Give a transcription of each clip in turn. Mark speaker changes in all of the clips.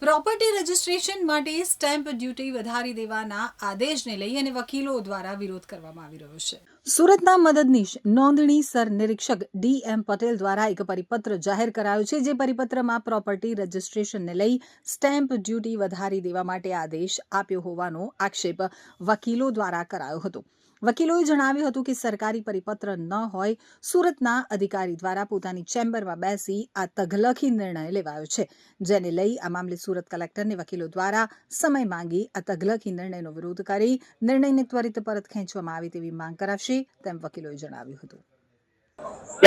Speaker 1: Property registration માટે stamp duty વધારી દેવાના આદેશને લઈ અને વકીલો દ્વારા વિરોધ કરવામાં આવી રહ્યો છે. સુરતના મદદનીશ નોંધણી સર નિરીક્ષક ડી.એમ. પટેલ દ્વારા એક પરિપત્ર જાહેર કરાયો છે, જે પરિપત્રમાં પ્રોપર્ટી રજિસ્ટ્રેશનને લઈ સ્ટેમ્પ ડ્યુટી વધારી દેવા માટે આદેશ આપ્યો હોવાનો આક્ષેપ વકીલો દ્વારા કરાયો હતો. વકીલોએ જણાવ્યું હતું કે સરકારી પરિપત્ર ન હોય, સુરતના અધિકારી દ્વારા પોતાની ચેમ્બરમાં બેસી આ તગલખી નિર્ણય લેવાયો છે, જેને લઈ આ મામલે સુરત કલેક્ટરને વકીલો દ્વારા સમય માંગી આ તગલખી નિર્ણયનો વિરોધ કરી નિર્ણયને ત્વરિત પરત ખેંચવામાં આવે તેવી માંગ કરાશે તેમ વકીલોએ જણાવ્યું હતું.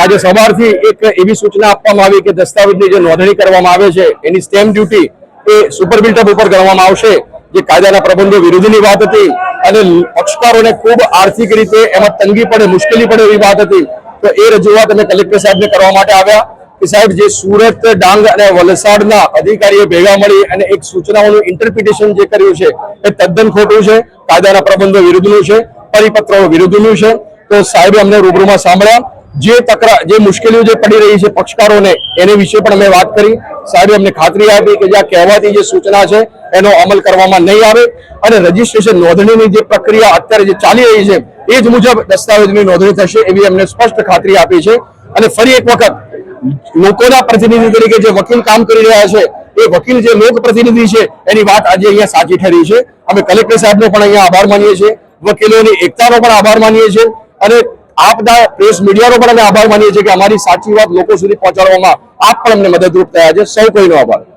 Speaker 2: આજે સવારથી એક એવી સૂચના આપવામાં આવી કે દસ્તાવેજની જે નોંધણી કરવામાં આવે છે એની સ્ટેમ્પ ડ્યુટી એ સુપર બિલ્ટઅપ ઉપર કરવામાં આવશે, જે કાયદાના પ્રબંધો વિરુદ્ધની વાત હતી અને પક્ષકારોને ખૂબ આર્થિક રીતે એમાં તંગી પડે, મુશ્કેલી પડે એવી વાત હતી. તો એ રજૂઆત અમે કલેક્ટર સાહેબને કરવા માટે આવ્યા કે સાહેબ, જે સુરત, ડાંગ અને વલસાડના અધિકારીઓ ભેગા મળી અને એક સૂચનાઓનું ઇન્ટરપ્રિટેશન જે કર્યું છે એ તદ્દન ખોટું છે, કાયદાના પ્રબંધો વિરુદ્ધનું છે, પરિપત્રો વિરુદ્ધનું છે. તો સાહેબે અમને રૂબરૂમાં સાંભળ્યા, જે મુશ્કેલીઓ જે પડી રહી છે પક્ષકારોને એને વિશે પણ અમે વાત કરી. સાહેબે અમને ખાતરી આપી કે જે આ કહેવાતી જે સૂચના છે એનો અમલ કરવામાં નહીં આવે અને રજીસ્ટ્રેશન નોંધણીની જે પ્રક્રિયા અત્યારે જે ચાલી રહી છે એ જ મુજબ દસ્તાવેજની નોંધણી થશે એવી અમને સ્પષ્ટ ખાતરી આપી છે. અને ફરી એક વખત લોકોના પ્રતિનિધિ તરીકે જે વકીલ કામ કરી રહ્યા છે એ વકીલ જે લોક પ્રતિનિધિ છે એની વાત આજે અહીંયા સાચી ઠરી છે. અમે કલેક્ટર સાહેબનો પણ અહીંયા આભાર માનીએ છીએ, વકીલોની એકતાનો પણ આભાર માનીએ છીએ અને આપના પ્રેસ મીડિયાનો પણ અમે આભાર માનીએ છીએ કે અમારી સાચી વાત લોકો સુધી પહોંચાડવામાં આપ પણ અમને મદદરૂપ થયા છે. સૌ કોઈનો આભાર.